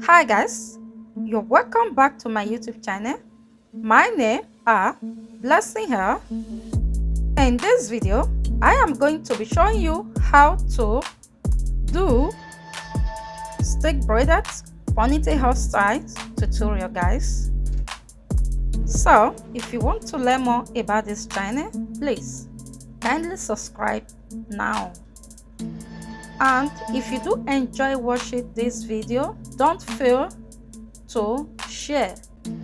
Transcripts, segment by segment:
Hi guys, you're welcome back to my YouTube channel. My name is Blessing Hair. In this video, I am going to be showing you how to do stick braided ponytail hairstyle tutorial, guys. So if you want to learn more about this channel, please kindly subscribe now. And if you do enjoy watching this video, don't fail to share.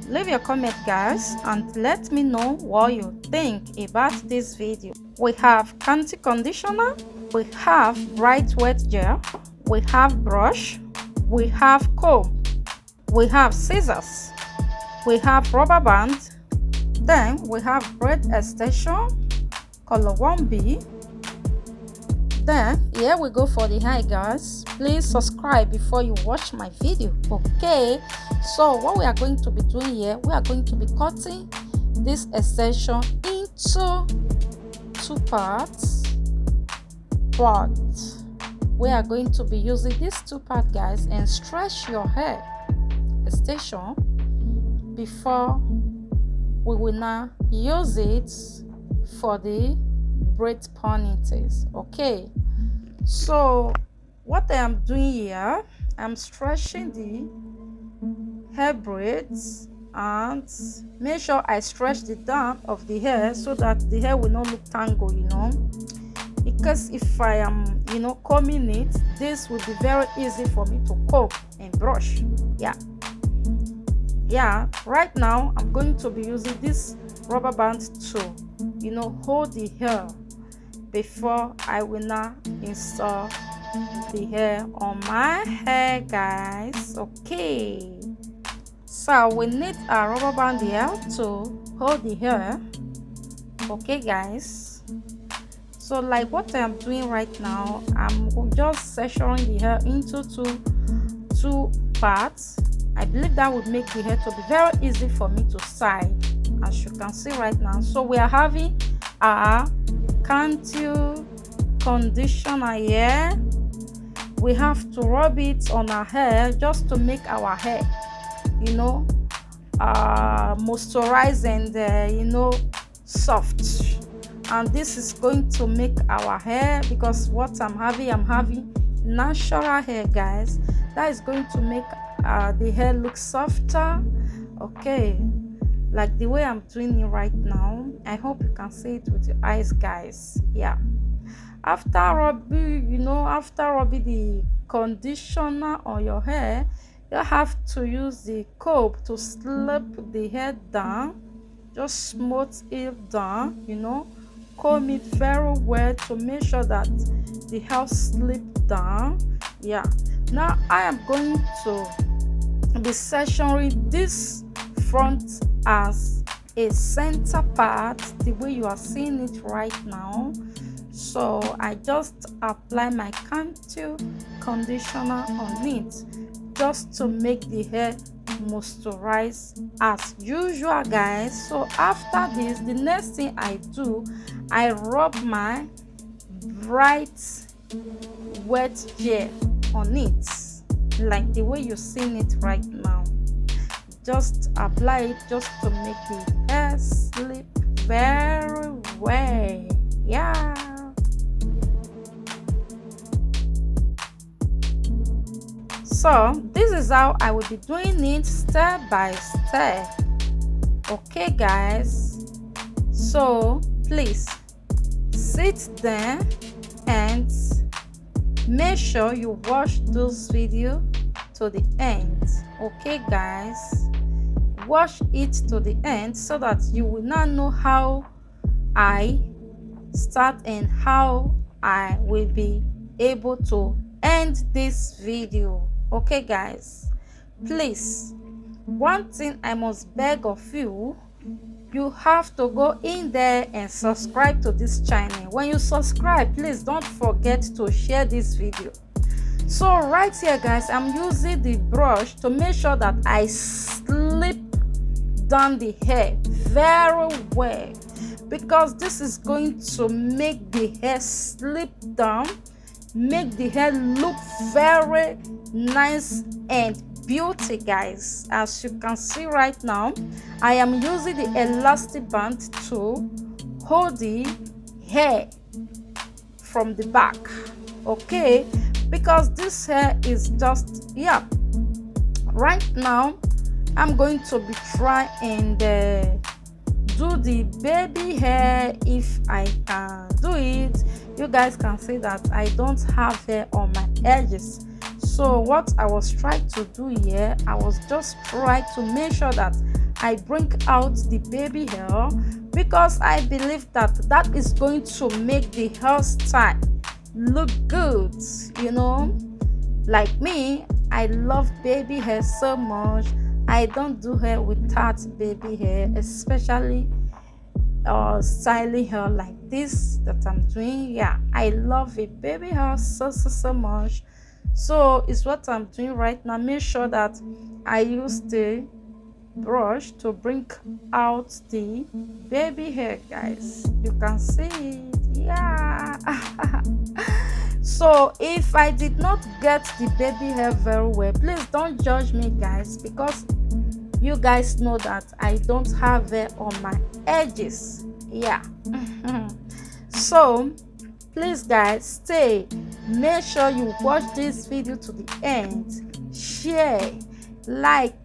Leave your comment, guys, and let me know what you think about this video. We have candy conditioner, we have bright wet gel, we have brush, we have comb, we have scissors, we have rubber band, then we have braid extension color 1B. Then here we go for the hair, guys. Please subscribe before you watch my video. Okay, so what we are going to be doing here, we are going to be cutting this extension into two parts, but we are going to be using these two parts, guys, and stretch your hair extension before we will now use it for the braid ponytails. Okay, so what I am doing here, I'm stretching the hair braids and make sure I stretch the down of the hair so that the hair will not look tangled, because if I am combing it, this will be very easy for me to comb and brush. Right now I'm going to be using this rubber band to hold the hair before I will now install the hair on my hair, guys. Okay, so we need a rubber band here to hold the hair. Okay, guys, so like what I am doing right now, I'm just sectioning the hair into two parts. I believe that would make the hair to be very easy for me to style, as you can see right now. So we are having a candy conditioner here. We have to rub it on our hair just to make our hair moisturize and soft. And this is going to make our hair, because what I'm having natural hair, guys, that is going to make the hair look softer. Okay, like the way I'm doing it right now. I hope you can see it with your eyes, guys. After rubbing the conditioner on your hair, you have to use the comb to slip the hair down. Just smooth it down, comb it very well to make sure that the hair slip down. Now I am going to be sectioning this front as a center part, the way you are seeing it right now. So I just apply my candy conditioner on it just to make the hair moisturize as usual, guys. So after this, the next thing I do, I rub my bright wet gel on it, like the way you're seeing it right now. Just apply it just to make the hair slip very well. So this is how I will be doing it step by step. Okay, guys, so please sit there and make sure you watch this video to the end. Okay, guys, watch it to the end so that you will not know how I start and how I will be able to end this video. Okay, guys, please, one thing I must beg of you, you have to go in there and subscribe to this channel. When you subscribe, please don't forget to share this video. So right here, guys, I'm using the brush to make sure that I slip down the hair very well, because this is going to make the hair slip down, make the hair look very nice and beauty, guys. As you can see right now, I am using the elastic band to hold the hair from the back, okay, because this hair is just, yeah. Right now I'm going to be trying and do the baby hair. If I can do it, you guys can see that I don't have hair on my edges. So what I was trying to do here, I was just trying to make sure that I bring out the baby hair, because I believe that that is going to make the hairstyle look good. You know, like me, I love baby hair so much. I don't do hair without baby hair, especially styling hair like this that I'm doing. Yeah, I love a baby hair so much. So it's what I'm doing right now. Make sure that I use the brush to bring out the baby hair, guys. You can see it, yeah. So if I did not get the baby hair very well, please don't judge me, guys, because you guys know that I don't have hair on my edges, yeah. So please, guys, stay, make sure you watch this video to the end, share, like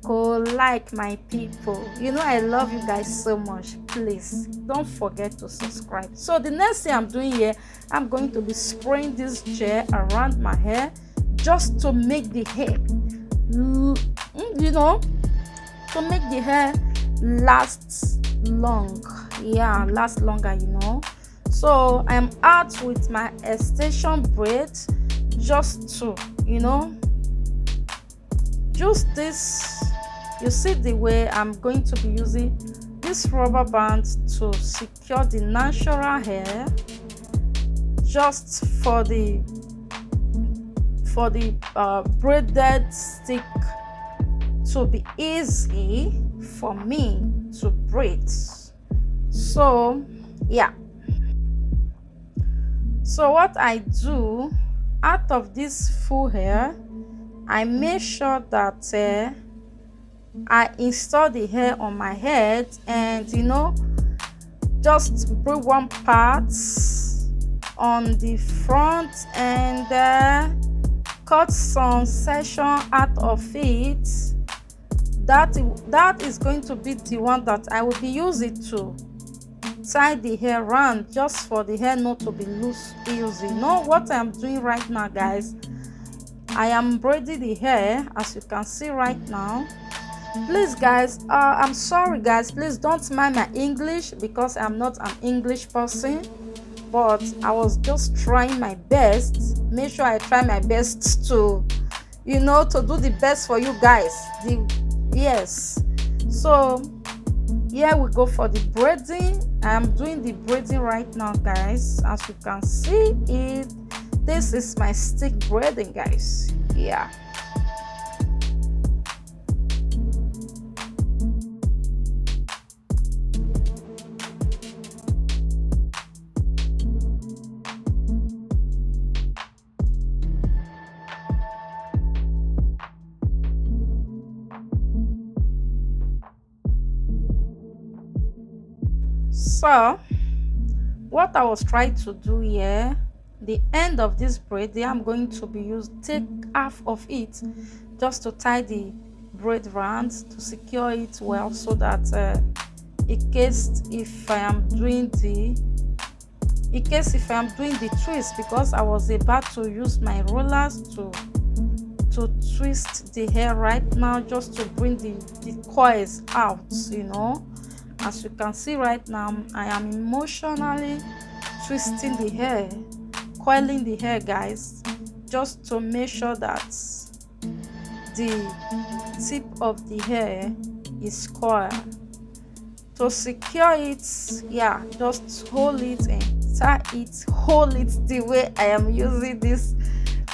my people. You know I love you guys so much. Please don't forget to subscribe. So the next thing I'm doing here, I'm going to be spraying this gel around my hair, just to make the hair, you know, to make the hair last long, yeah, last longer, you know. So I'm out with my extension braid, just to, you know, use this. You see the way I'm going to be using this rubber band to secure the natural hair, just for the braided stick to be easy for me to braid. So yeah, so what I do, out of this full hair, I make sure that I install the hair on my head, and you know, just braid one part on the front and cut some section out of it. That is going to be the one that I will be using to tie the hair around, just for the hair not to be loose easy. You know what I'm doing right now, guys, I am braiding the hair, as you can see right now. Please, guys, I'm sorry, guys, please don't mind my English, because I'm not an English person, but I was just trying my best. Make sure I try my best to, you know, to do the best for you guys. Yes, so here we go for the braiding. I'm doing the braiding right now, guys. As you can see it, this is my stick braiding, guys, yeah. So what I was trying to do here, the end of this braid, I'm going to be take half of it just to tie the braid round to secure it well, so that in case if I am doing the twist, because I was about to use my rollers to twist the hair right now, just to bring the coils out, you know. As you can see right now, I am emotionally twisting the hair, coiling the hair, guys, just to make sure that the tip of the hair is coiled. To secure it, yeah, just hold it and tie it, hold it the way I am using this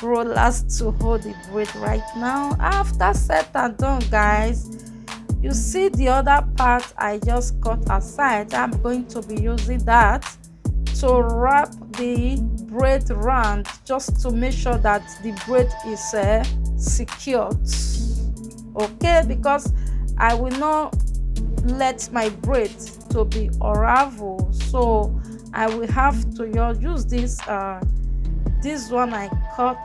rollers to hold the braid right now. After set and done, guys, you see the other part I just cut aside. I'm going to be using that to wrap the braid round, just to make sure that the braid is secured. okay, because I will not let my braid to be unravel, so I will have to use this one I cut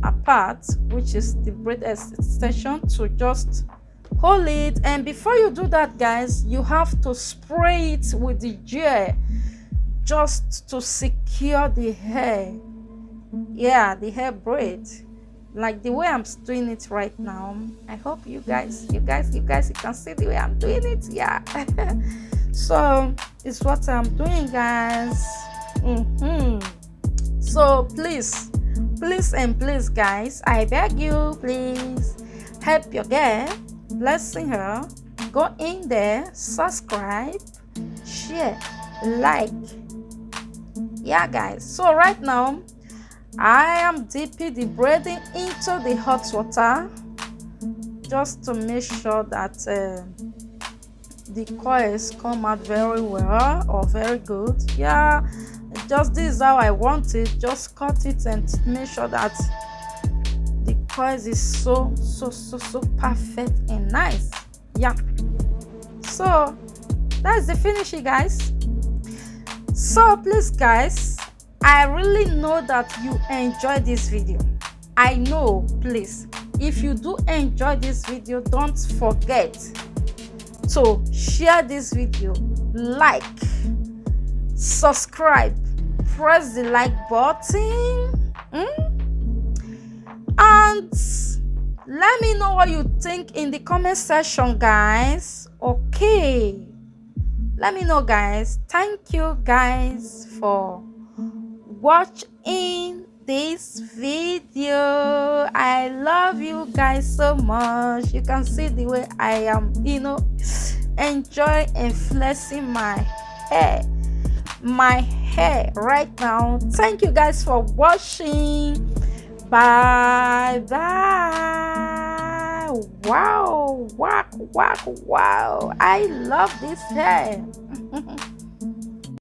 apart, which is the braid extension, to just hold it. And before you do that, guys, you have to spray it with the gel just to secure the hair. Yeah, the hair braid, like the way I'm doing it right now. I hope you guys you can see the way I'm doing it. Yeah. So it's what I'm doing, guys. So please and please, guys, I beg you, please help your girl, blessing her. Go in there, subscribe, share, like. Yeah, guys, so right now I am dipping the braiding into the hot water just to make sure that the coils come out very well or very good. Yeah, just this is how I want it. Just cut it and make sure that the coils is so perfect and nice. Yeah, so that's the finish, guys. So please, guys, I really know that you enjoy this video. I know. Please, if you do enjoy this video, don't forget to share this video, like, subscribe, press the like button, and let me know what you think in the comment section, guys. Okay, let me know, guys. Thank you, guys, for watching this video. I love you guys so much. You can see the way I am, enjoy and flexing my hair right now. Thank you guys for watching. Bye bye. Wow, wow, wow, wow. I love this hair.